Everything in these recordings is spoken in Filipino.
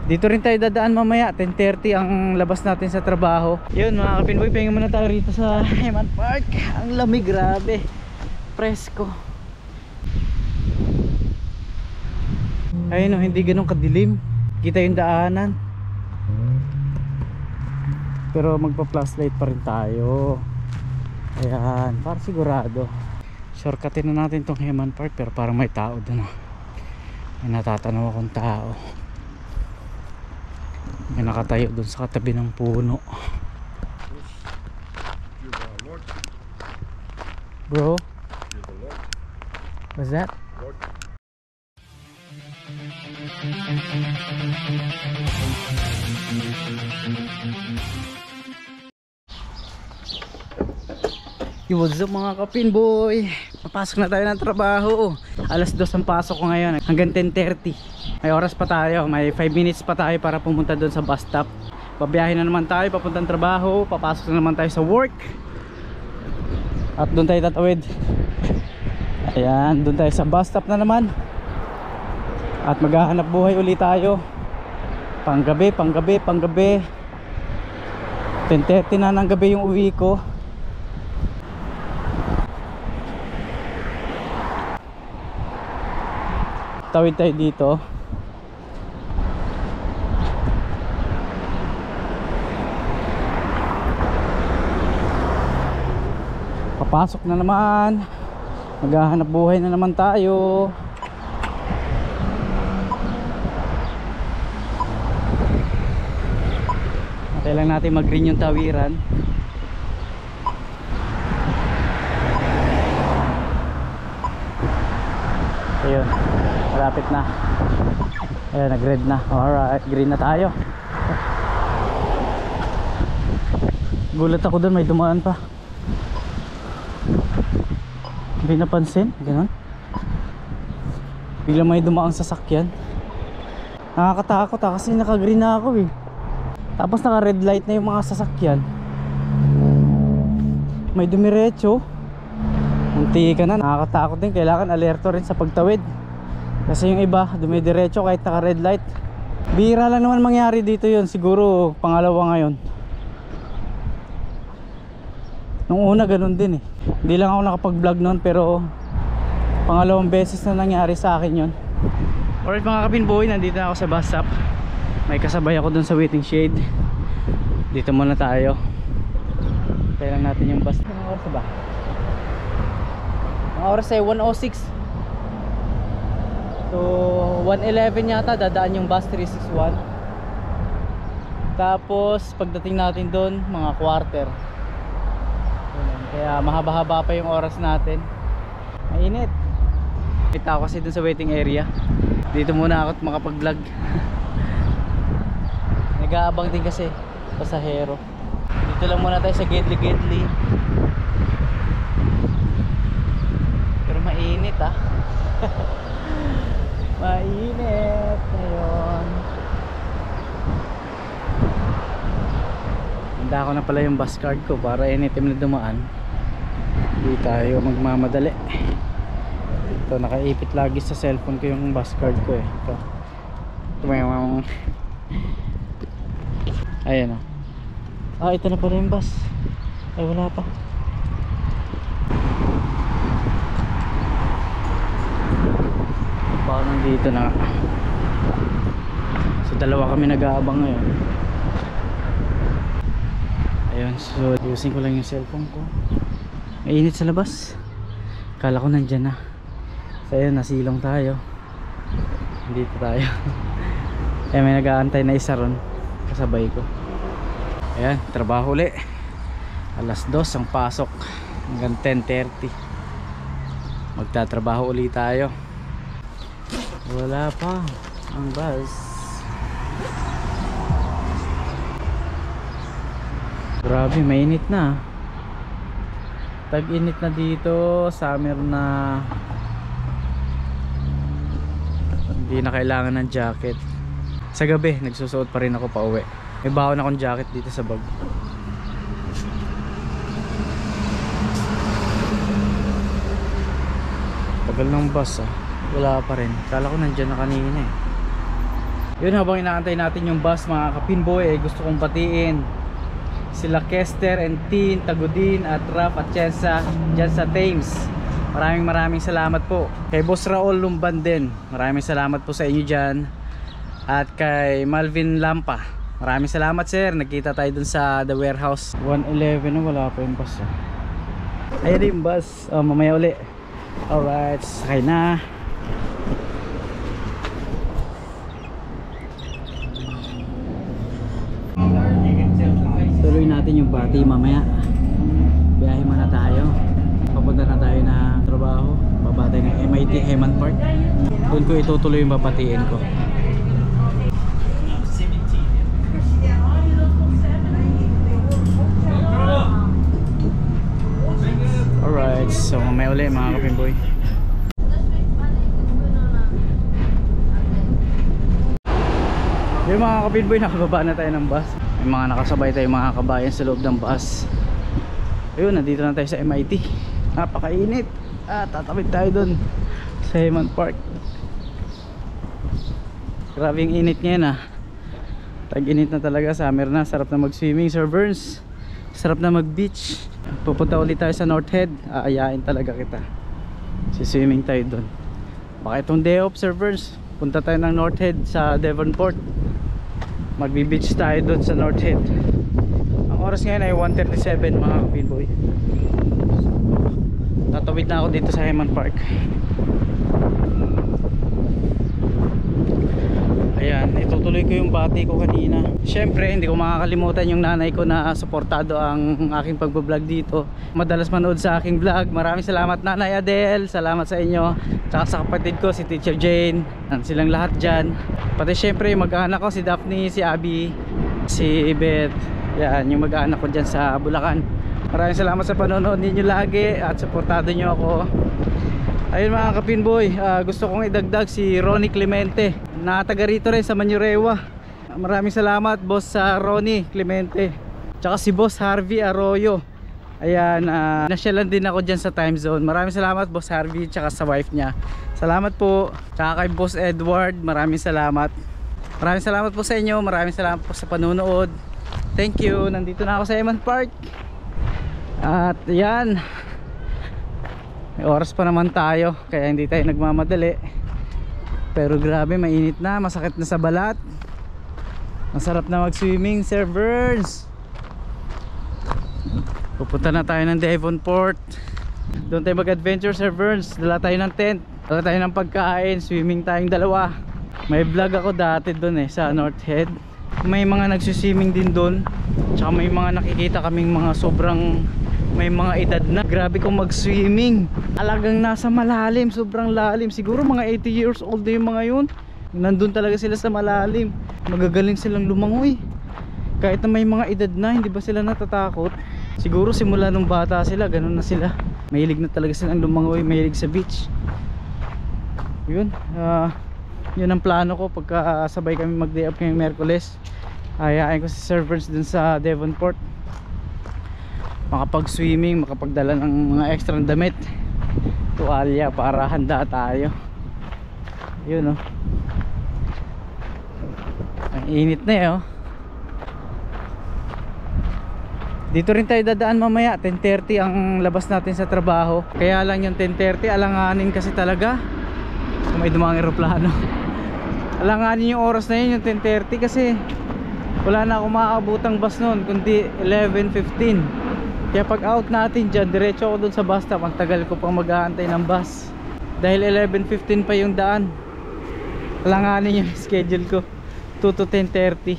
Dito rin tayo dadaan mamaya, 10:30 ang labas natin sa trabaho. Yun mga kapinboy, pahinga muna tayo rito sa Heman Park. Ang lamig, grabe, presko. Ayun o, hindi ganun kadilim, kita yung daanan. Pero magpa flashlight pa rin tayo. Ayan, para sigurado. Shortcutin na natin tong Heman Park, pero parang may tao dun. May natatanaw akong tao. May nakatayo dun sa katabi ng puno. Bro, what's that? Yo, what's up mga kapinboy? Papasok na tayo ng trabaho. Alas 2 ang pasok ko ngayon, hanggang 10:30. May oras pa tayo, may 5 minutes pa tayo para pumunta doon sa bus stop. Babiyahin na naman tayo papuntang trabaho. Papasok na naman tayo sa work. At doon tayo tatawid. Ayan, doon tayo sa bus stop na naman. At maghahanap buhay ulit tayo. Panggabi, 10:30 na ng gabi yung uwi ko. Tawid tayo dito. Papasok na naman. Maghahanap buhay na naman tayo. Natay lang natin mag-green yung tawiran. Ayun, malapit na. Ayun, nag-red na. Alright, green na tayo. Gulat ako dun, may dumaan pa. Hindi napansin, gano'n. Biglang may dumaang sasakyan. Nakakatakot kasi naka-green na ako eh. Tapos naka-red light na yung mga sasakyan. May dumiretso. Munti ka na, nakakatakot din. Kailangan alerto rin sa pagtawid. Kasi yung iba, dumidiretso kahit naka-red light. Bihira lang naman mangyari dito yun. Siguro pangalawa ngayon. Nung una ganun din eh. Hindi lang ako nakapag-vlog noon, pero pangalawang beses na nangyari sa akin yun. Alright mga kapinboy, nandito na ako sa bus stop. May kasabay ako dun sa waiting shade. Dito muna tayo. Tayo lang natin yung bus. Anong oras ba? Ang oras ay 1:06. So 1:11 yata dadaan yung bus 361. Tapos pagdating natin doon mga quarter. Kaya mahaba-haba pa yung oras natin. Mainit. Kita ako kasi dun sa waiting area. Dito muna ako makapag-vlog. Nag-aabang din kasi pasahero. Dito lang muna tayo sa Gedli. Pero mainit ah. Mainit. Ayun. Handa ko na pala yung bus card ko para anytime na dumaan. Hindi tayo magmamadali. Ito, nakaipit lagi sa cellphone ko yung bus card ko eh. Ito. Ayan o. Ah, ito na pala yung bus. Ay, wala pa. Baka nandito na. So dalawa kami nag-aabang ngayon. Ayun, so using ko lang yung cellphone ko. Mainit sa labas. Kala ko nandyan na. So ayun, nasilong tayo. Dito tayo. Eh may nag-aantay na isa ron. Kasabay ko. Ayan, trabaho uli. Alas 2 ang pasok. Hanggang 10:30. Magtatrabaho uli tayo. Wala pa ang bus. Grabe, mainit na. Tag-init na dito, summer na. Hindi na kailangan ng jacket. Sa gabi, nagsusuot pa rin ako pa uwi. May baon akong jacket dito sa bag. Tagal ng bus ah. Wala pa rin. Kala ko nandyan na kanina eh. Yun, habang inaantay natin yung bus mga kapinboy, gusto kong batiin sila Kester and Tin, Tagudin at Raf at Chensa dyan sa Thames. Maraming salamat po. Kay Boss Raul Lumban din, maraming salamat po sa inyo dyan. At kay Malvin Lampa, maraming salamat sir. Nagkita tayo dun sa The Warehouse. 111 na, wala pa yung bus. Ayan yung bus, mamaya uli. Alright, sakay na. Tuloy natin yung party mamaya. Biyahe muna tayo. Papunta na tayo ng trabaho. Babatay ng MIT Heman Park. Doon ko itutuloy yung babatiin ko. Alright, so mamaya ulit mga kapimboy. Yung mga kapinboy, nakababa na tayo ng bus. May mga nakasabay tayo mga kabayan sa loob ng bus. Ayun, nandito na tayo sa MIT. Napakainit. Tatawid tayo dun sa Heman Park. Grabe yung init ngayon Tag-init na talaga, summer na. Sarap na mag-swimming, Sir Burns. Sarap na mag-beach. Pupunta ulit tayo sa North Head. Aayain talaga kita. Si-swimming tayo dun. Baka itong day off, Sir Burns, punta tayo ng North Head sa Devonport. Magbi-beach tayo doon sa North Head. Ang oras ngayon ay 1:37 mga kapinboy. Tatawid na ako dito sa Heman Park. Ayan, itutuloy ko yung bati ko kanina. Siyempre, hindi ko makakalimutan yung nanay ko na suportado ang aking pagbablog dito. Madalas manood sa aking vlog. Maraming salamat Nanay Adele. Salamat sa inyo. Tsaka sa kapatid ko, si Teacher Jane. Silang lahat dyan. Pati siyempre, yung mag-anak ko, si Daphne, si Abby, si Beth. Yan, yung mag-anak ko dyan sa Bulacan. Maraming salamat sa panonood ninyo lagi at suportado nyo ako. Ayun mga kapinboy, gusto kong idagdag si Ronnie Clemente na taga rito rin sa Manurewa. Maraming salamat boss sa Ronnie Clemente. Tsaka si boss Harvey Arroyo. Ayan, nasyalan din ako dyan sa time zone. Maraming salamat boss Harvey tsaka sa wife niya. Salamat po. Tsaka kay boss Edward, maraming salamat. Maraming salamat po sa inyo. Maraming salamat po sa panonood. Thank you. Nandito na ako sa Heman Park. At yan, may oras pa naman tayo, kaya hindi tayo nagmamadali. Pero grabe, mainit na, masakit na sa balat. Masarap na mag-swimming, Sir Burns. Pupunta na tayo ng Devonport. Doon tayo mag-adventure, Sir Burns. Dala tayo ng tent, dala tayo ng pagkain, swimming tayong dalawa. May vlog ako dati doon sa North Head. May mga nagsuswimming din doon. Tsaka may mga nakikita kaming mga sobrang may mga edad na. Grabe kong mag-swimming. Alagang nasa malalim, sobrang lalim. Siguro mga 80 years old na yung mga yun. Nandun talaga sila sa malalim. Magagaling silang lumangoy. Kahit na may mga edad na, hindi ba sila natatakot? Siguro simula nung bata sila, ganun na sila. Mahilig na talaga silang lumangoy, mahilig sa beach. Yun, yun ang plano ko pagka sabay kami mag-day off ngayong Merkules. Ayain ko si Sir Burns dun sa Devonport. Makapag-swimming, makapagdala ng mga extra damit, tuwalya para handa tayo. Yun ang init na Dito rin tayo dadaan mamaya. 10:30 ang labas natin sa trabaho. Kaya lang yung 10:30 alanganin kasi talaga. Kung may dumang eroplano alanganin yung oras na yun, yung 10:30, kasi wala na akong makakabutang bus noon kundi 11:15. Kaya pag out natin dyan, diretso ako dun sa bus stop. Ang tagal ko pang mag-aantay ng bus dahil 11:15 pa yung daan. Alanganin yung schedule ko, 2 to 10:30.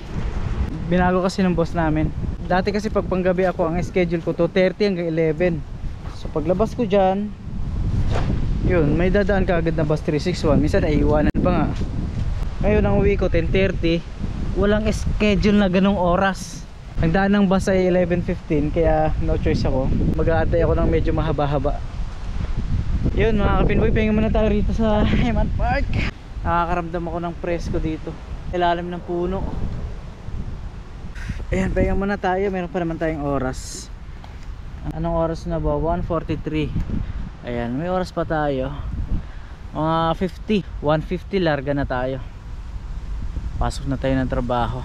Binago kasi ng boss namin. Dati kasi pag panggabi ako, ang schedule ko 2:30 hanggang 11. So paglabas ko dyan, yun, may dadaan ka agad na bus 361. Minsan ay iwanan pa nga. Ngayon ang uwi ko 10:30. Walang schedule na ganong oras. Ang daan ng bus ay 11:15, kaya no choice ako. Mag-aantay ako ng medyo mahaba-haba. Yun mga kapinboy, pahinga muna tayo rito sa Heman Park. Nakakaramdam ako ng presko dito, ilalim ng puno. Ayan, pahinga muna tayo. Meron pa naman tayong oras. Anong oras na ba? 1:43. Ayan, may oras pa tayo. Mga 50, 1:50 larga na tayo. Pasok na tayo ng trabaho.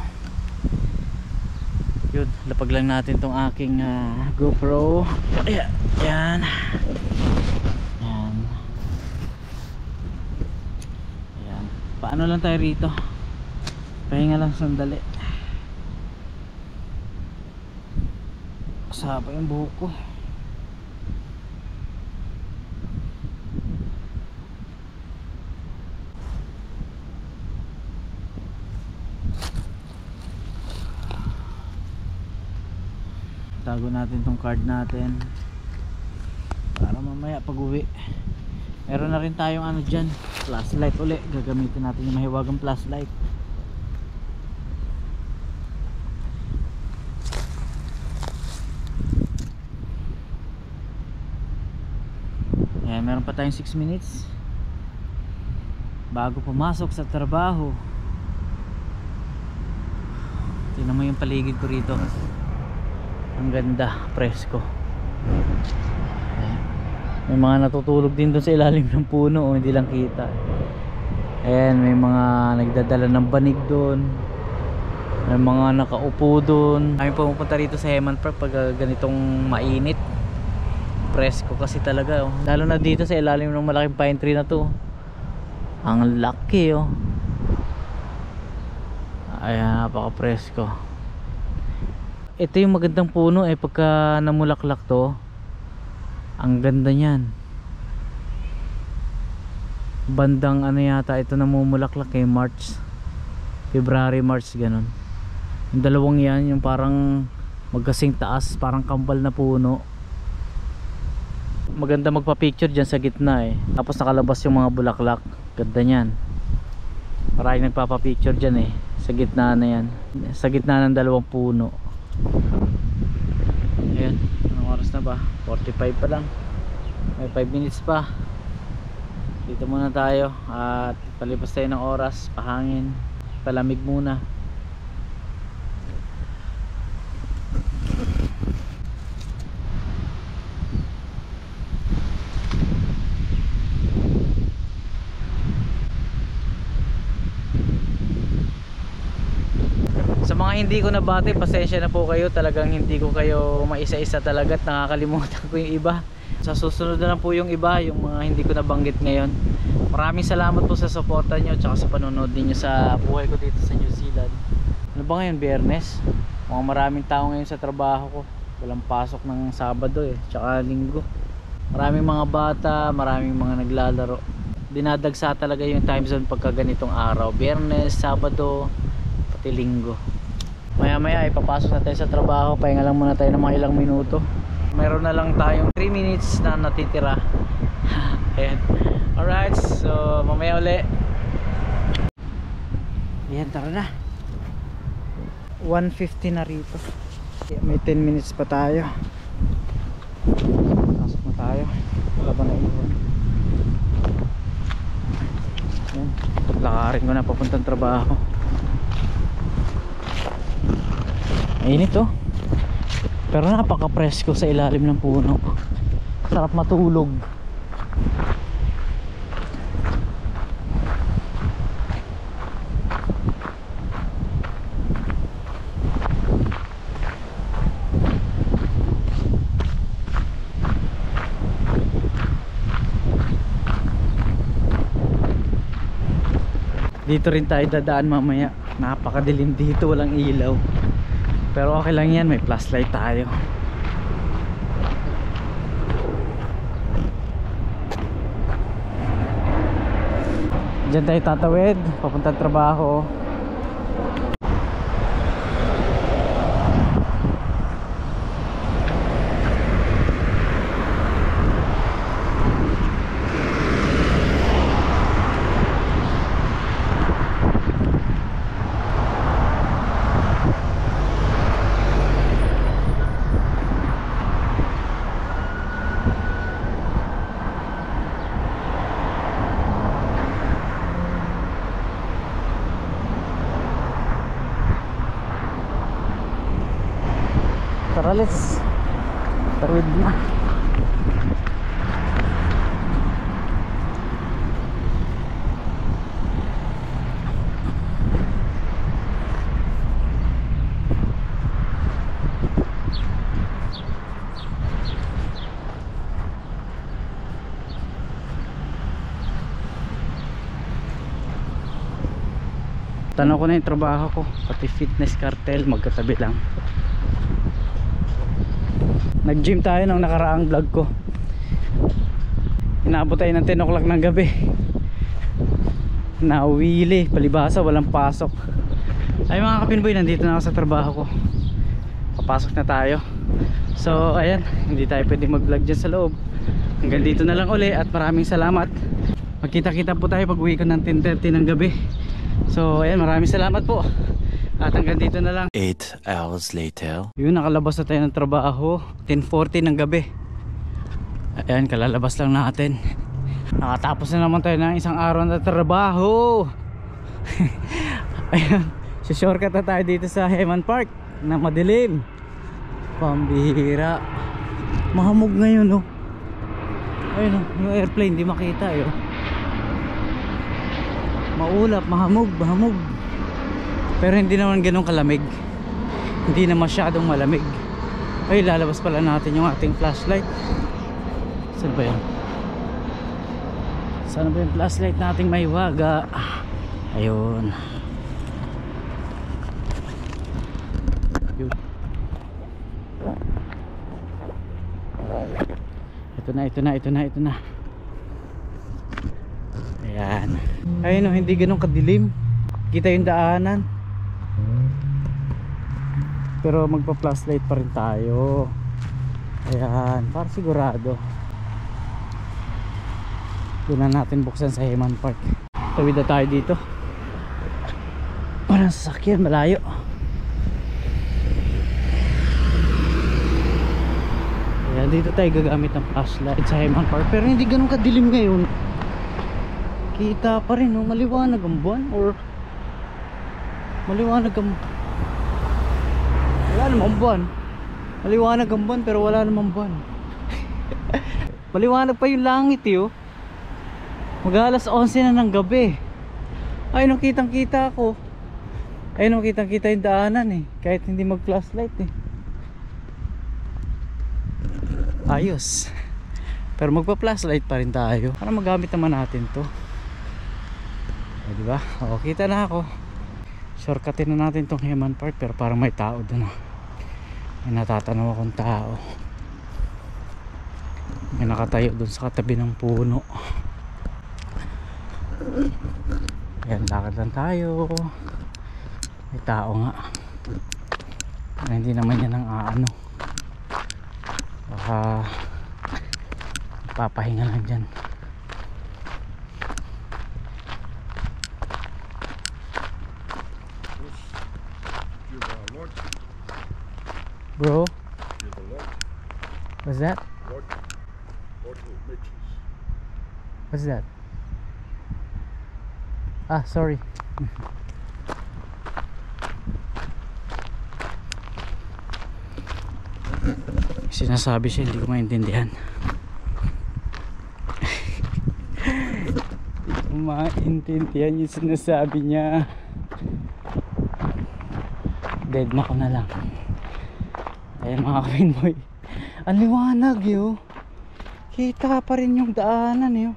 Yun, lapag lang natin tong aking GoPro. Ayan. Ayan. Ayan. Ayan. Paano lang tayo rito? Pahinga lang sandali. Kasaba yung buhok ko. Tago natin tong card natin para mamaya pag uwi meron na rin tayong ano dyan, flashlight uli. Gagamitin natin yung mahiwagang flashlight. Ayan, meron pa tayong 6 minutes bago pumasok sa trabaho. Tingnan mo yung paligid ko rito, ang ganda, presko. May mga natutulog din doon sa ilalim ng puno, hindi lang kita. Ayan, may mga nagdadala ng banig doon. May mga nakaupo doon. Kami pumupunta rito sa Heman Park pag ganitong mainit. Presko kasi talaga, oh. Lalo na dito sa ilalim ng malaking pine tree na to. Ang laki, oh. Ayan, napaka presko. Ito yung magandang puno pagka namulaklak to, ang ganda niyan. Bandang ano yata ito namumulaklak March, February, March, ganun. Yung dalawang yan, yung parang magkasing taas, parang kambal na puno. Maganda magpa-picture dyan sa gitna tapos nakalabas yung mga bulaklak. Ganda niyan. Maraming nagpapa-picture dyan sa gitna na yan, sa gitna ng dalawang puno. Ayan, anong oras na ba? 45 pa lang, may 5 minutes pa. Dito muna tayo at palipas tayo ng oras, pahangin, palamig muna. Sa mga hindi ko nabati, pasensya na po kayo. Talagang hindi ko kayo maisa-isa talaga at nakakalimutan ko yung iba. Sa susunod na lang po yung iba, yung mga hindi ko nabanggit ngayon. Maraming salamat po sa suporta nyo at sa panonood ninyo sa buhay ko dito sa New Zealand. Ano ba ngayon, Biyernes? Mukhang maraming tao ngayon sa trabaho ko. Walang pasok ng Sabado tsaka Linggo. Maraming mga bata, maraming mga naglalaro. Dinadagsa talaga yung time zone pagka ganitong araw, Biyernes, Sabado, pati Linggo. Maya maya ipapasok na tayo sa trabaho. Pahinga lang muna tayo ng mga ilang minuto. Meron na lang tayong 3 minutes na natitira. Ayan. Alright, so mamaya uli. Ayan, tara na. 1:50 na rito. May 10 minutes pa tayo. Pasok na tayo. Wala ba na iwan? Ayan, paglakarin ko na papuntang trabaho. Mainit pero napaka-presko sa ilalim ng puno. Sarap matulog. Dito rin tayo dadaan mamaya. Napakadilim dito, walang ilaw. Pero okay lang yan, may flashlight tayo. Diyan tayo tatawid, papuntang trabaho. Tara, let's tawid na. Tanong ko na yung trabaho ko, pati fitness cartel magkatabi lang. Nag gym tayo nung nakaraang vlog ko. Inaabot tayo ng 10 o'clock ng gabi. Nawili, palibasa walang pasok. Ay mga kapinboy, nandito na ako sa trabaho ko. Papasok na tayo. So ayan, hindi tayo pwede mag vlog dyan sa loob. Hanggang dito na lang uli at maraming salamat. Magkita-kita po tayo pag uwi ko ng 10:30 ng gabi. So ayan, maraming salamat po. At hanggang dito na lang. 8 hours later. Yun, nakalabas na tayo ng trabaho 10:40 ng gabi. Ayan, kalalabas lang natin. Nakatapos na naman tayo ng isang araw na trabaho. Ayan, shortcut na tayo dito sa Heman Park na madilim. Pambihira. Mahamog ngayon, oh. Ayun, oh, yung airplane di makita, eh, oh. Maulap, mahamog. Pero hindi naman ganun kalamig. Hindi na masyadong malamig. Ay, lalabas pala natin yung ating flashlight. Saan ba yun? Saan ba yung flashlight nating may waga? Ayun. Yun. Ito na. Ayan. Ayun, oh, hindi ganun kadilim. Kita yung daanan. Pero magpa flashlight pa rin tayo. Ayan, para sigurado. Doon na natin buksan sa Heman Park. Tawid na tayo dito. Walang sasakyan, malayo. Ayan, dito tayo gagamit ng flashlight sa Heman Park. Pero hindi ganun kadilim ngayon. Kita pa rin, oh, maliwanag ang buwan. Or maliwanag ang... wala namang buwan. Maliwanag ang buwan pero wala namang buwan. Maliwanag pa yung langit, eh, oh. Mag-alas 11 na ng gabi. Ay, nung kitang kita ako. Ay, nung kitang kita yung daanan, eh. Kahit hindi mag flashlight, eh. Ayos. Pero magpa flashlight pa rin tayo para magamit naman natin to. O, diba? O, kita na ako. Shortcutin na natin tong Heman Park. Pero parang may tao dun, oh. May natatanaw akong tao. May nakatayo dun sa katabi ng puno. Ayan, lakad lang tayo. May tao nga. Ay, hindi naman yan ang aano. Baka papahinga lang dyan. Bro, what's that? What's that? Ah, sorry. Sinasabi siya, hindi ko maintindihan. Hindi ko maintindihan yung sinasabi niya. Deadma ko na lang. Ayan mga kapinboy, ang liwanag, yo. Kita pa rin yung daanan, yo.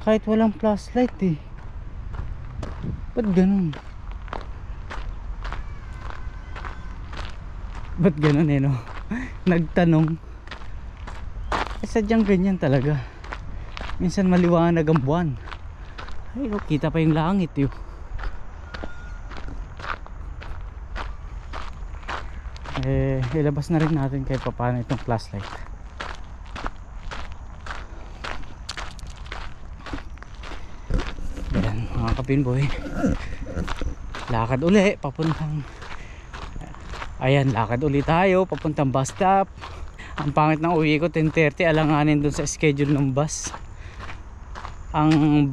Kahit walang flashlight, eh. Ba't ganun? Ba't ganun, eh, no? Nagtanong. Sadyang ganyan talaga. Minsan maliwanag ang buwan. Ay, no, kita pa yung langit, yo. Ilabas na rin natin kahit paano itong flashlight. Ayan mga kapinboy, lakad uli papuntang, ayan, lakad uli tayo papuntang bus stop. Ang pangit ng uwi ko 10:30, alanganin dun sa schedule ng bus. Ang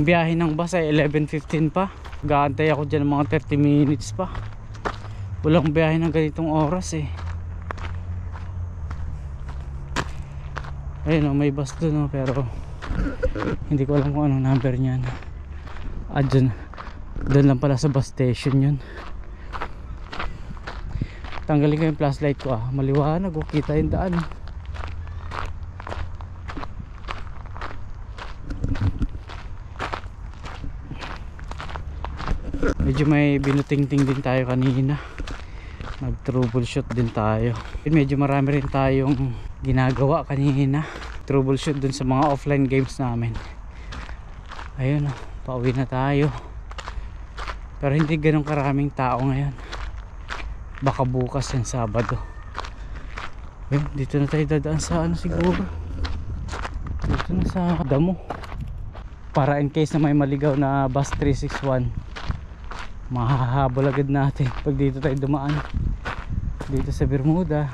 biyahe ng bus ay 11:15 pa. Gaantay ako dyan mga 30 minutes pa. Walang biyahe ng ganitong oras, eh. Ayun, oh, may bus dun, oh, pero hindi ko alam kung anong number niyan. Doon lang pala sa bus station yun. Tanggalin ko yung flashlight ko, ah. Maliwanag, oh, kita yung daan. Medyo may binutingting din tayo kanina. Nag troubleshoot din tayo. Medyo marami rin tayong ginagawa kanina. Troubleshoot dun sa mga offline games namin. Ayun, pauwi na tayo. Pero hindi ganun karaming tao ngayon. Baka bukas yung Sabado. Ayun, dito na tayo dadaan sa ano siguro. Dito na sa damo. Para in case na may maligaw na bus 361, mahahabol agad natin pag dito tayo dumaan. Dito sa Bermuda.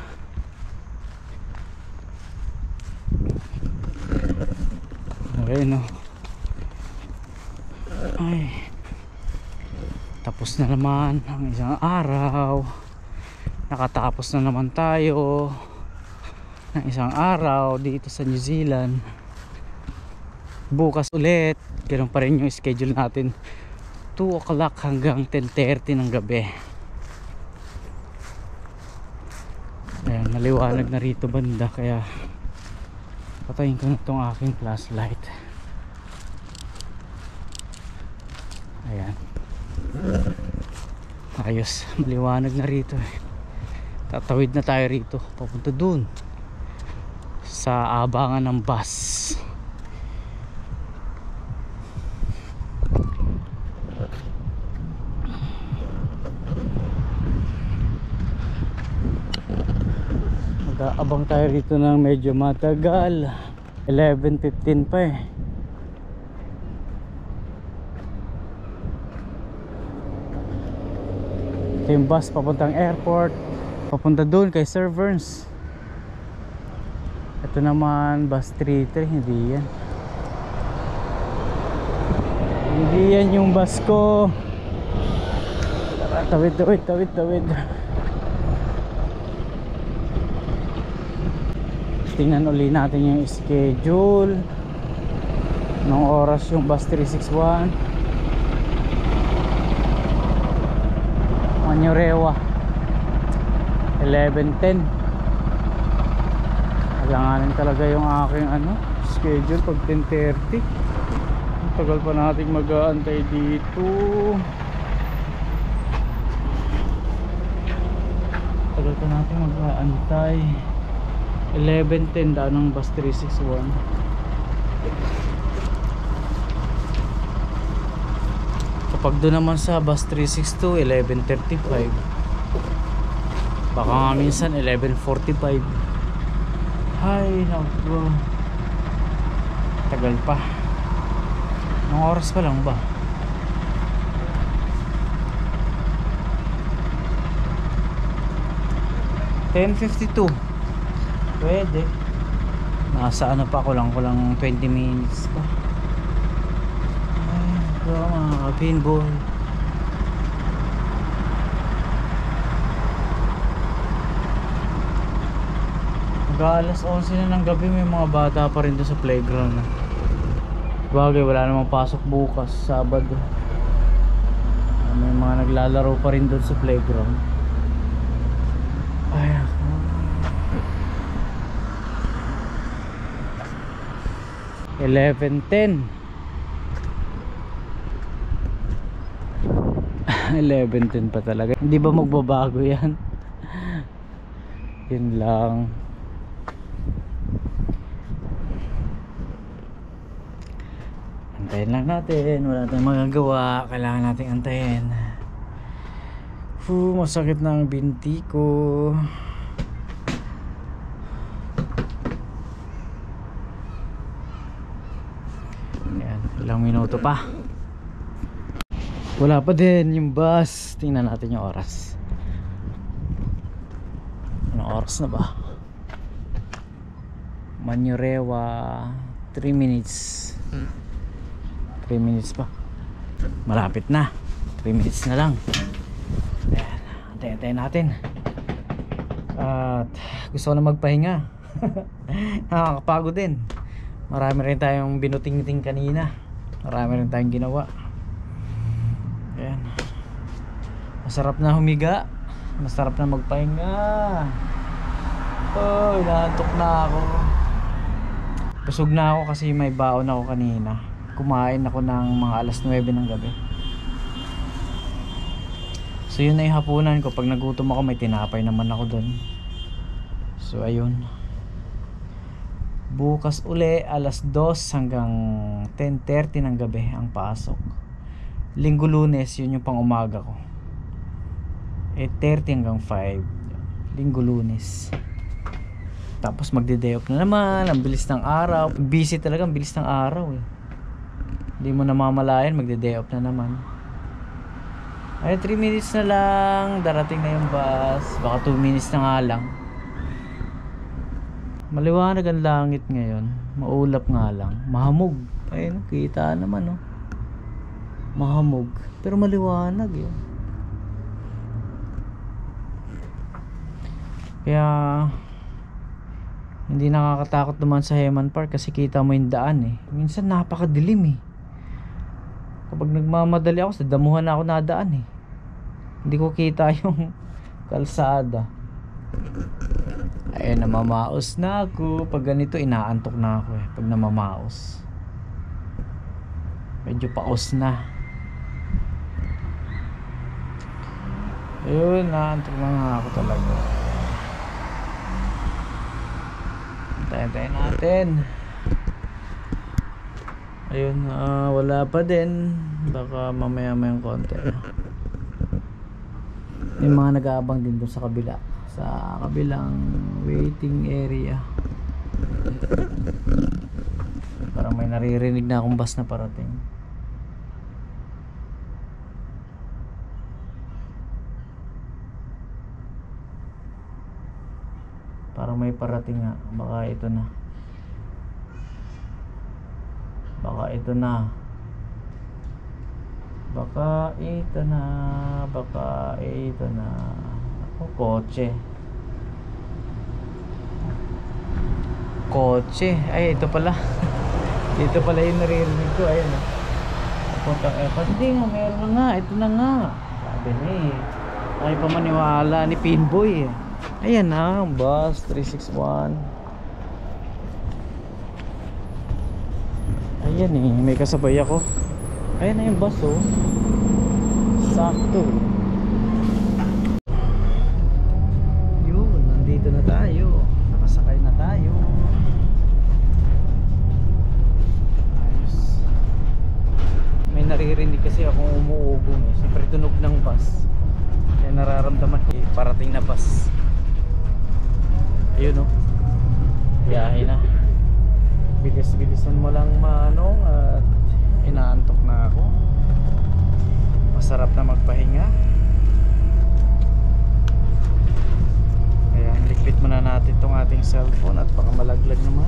Okay, no. Ay, tapos na naman ang isang araw. Nakatapos na naman tayo ng isang araw dito sa New Zealand. Bukas ulit, ganoon pa rin yung schedule natin, 2 o'clock hanggang 10:30 ng gabi. Ayan, maliwanag na rito banda, kaya patayin ko na itong aking flashlight. Ayan, ayos, maliwanag na rito. Tatawid na tayo rito papunta dun sa abangan ng bus. Mag-aabang tayo rito ng medyo matagal. 11:15 pa eh. Ito yung bus papuntang airport, papunta doon kay Sir Verns. Ito naman bus 33. Hindi yan, hindi yan yung bus ko. Tawid, tawid, tawid, tawid. Tingnan uli natin yung schedule ng oras yung bus 361 Manurewa 11:10. Alanganin talaga yung aking schedule pag 10:30. Ang tagal pa nating mag-aantay dito. Tagal pa nating mag-aantay. 11:10 daan ng bus 361. Kapag doon naman sa bus 362, 11:35. Baka nga minsan 11:45. Ay naku, tagal pa. Anong oras pa lang ba? $10:52. Pwede. Nasa pa, kulang 20 minutes pa. Ay, ito mga kapinboy. Mag-aalas 11 na ng gabi, may mga bata pa rin doon sa playground. Bagay, wala namang pasok bukas, Sabado. May mga naglalaro pa rin doon sa playground. Ay, 11:10. 11:10 pa talaga. Hindi ba magbabago yan? Yun lang. Antayin lang natin. Wala tayong magagawa. Kailangan natin antayin. Masakit na ang binti ko. Ilang minuto pa. Wala pa din yung bus. Tingnan natin yung oras. Anong oras na ba? Manurewa 3 minutes. 3 minutes pa. Malapit na. 3 minutes na lang. Ayan, antayin natin. At gusto ko na magpahinga. Nakakapagod din. Marami rin tayong binuting-ting kanina. Marami rin tayong ginawa. Ayan. Masarap na humiga. Masarap na magpahinga. Oh, inaantok na ako. Busog na ako kasi may baon ako kanina. Kumain ako ng mga alas 9 ng gabi. So yun na yung hapunan ko. Pag nagutom ako may tinapay naman ako dun. So ayun, bukas uli alas 2 hanggang 10:30 ng gabi ang pasok. Linggo Lunes yun yung pang umaga ko, 8:30 hanggang 5. Linggo Lunes. Tapos magde-day off na naman. Ang bilis ng araw. Busy talaga, ang bilis ng araw eh. Hindi mo namamalayan, magde-day off na naman. Ay 3 minutes na lang, darating na yung bus. Baka 2 minutes na nga lang. Maliwanag ang langit ngayon. Maulap nga lang. Mahamog. Ayun, kita naman oh. Mahamog. Pero maliwanag yun. Kaya hindi nakakatakot naman sa Heman Park kasi kita mo yung daan eh. Minsan napakadilim eh. Kapag nagmamadali ako, sa damuhan na ako nadaan eh. Hindi ko kita yung kalsada. Ayun, namamaos na ako. Pag ganito, inaantok na ako eh. Pag namamaos, medyo paos na. Ayun, naantok na nga ako talaga. Tayo natin. Ayun, wala pa din. Baka mamaya-mayang konti. May mga nag-aabang din doon sa kabila, sa kabilang waiting area. Parang may naririnig na akong bus na parating. Parang may parating nga. Baka ito na. Baka ito na. Baka ito na. Baka ito na. Ako, kotse. Kotse. Ay, ito pala. Dito pala yung naririnig ko. Ayun o. Puntang airport. Hindi nga, meron na nga. Ito na nga. Sabi na eh. Ay pa maniwala ni Pinboy eh. Ayan na, bus 361. Ayan eh, may kasabay ako. Ayan na yung bus oh. Sakto. Yun, nandito na tayo. Nakasakay na tayo. Ayos. May naririnig kasi akong umuugong eh. Siyempre tunog ng bus. Kaya nararamdaman ko parating na bus. Ayun oh. Biyahe na. Bilis-bilisan mo lang manong at inaantok na ako. Masarap na magpahinga. Kaya likpit muna natin itong ating cellphone at baka malaglag naman.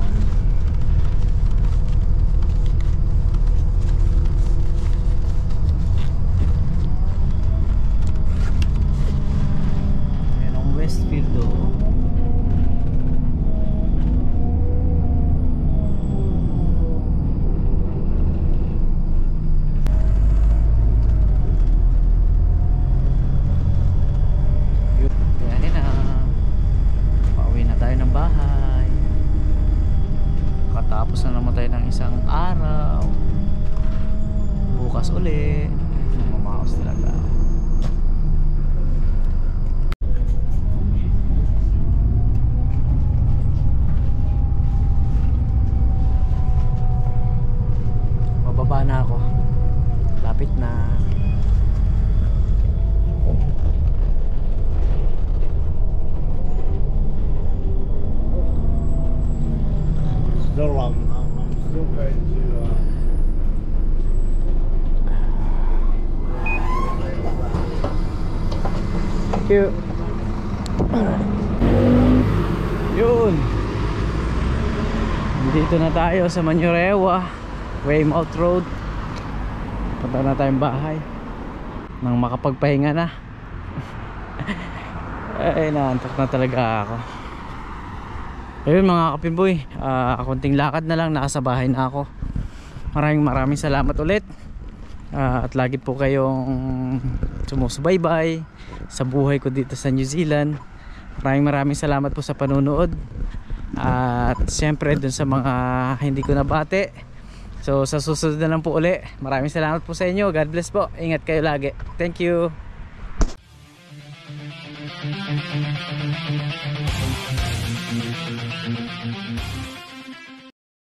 Ayan ang Westfield oh. Tapos na naman tayo ng isang araw. Bukas uli. Namamaos talaga. Bababa na ako. Lapit na. Still, I'm still going to. Thank you. Yun. Dito na tayo sa Manurewa, Weymouth Road. Punta na tayong bahay nang makapagpahinga na. Ay, naantok na talaga ako. Ayun mga kapinboy, konting lakad na lang, nasa bahay na ako. Maraming salamat ulit. At lagi po kayong sumusubaybay sa buhay ko dito sa New Zealand. Maraming salamat po sa panunood. At siyempre dun sa mga hindi ko nabate, so sa susunod na lang po uli. Maraming salamat po sa inyo. God bless po. Ingat kayo lagi. Thank you.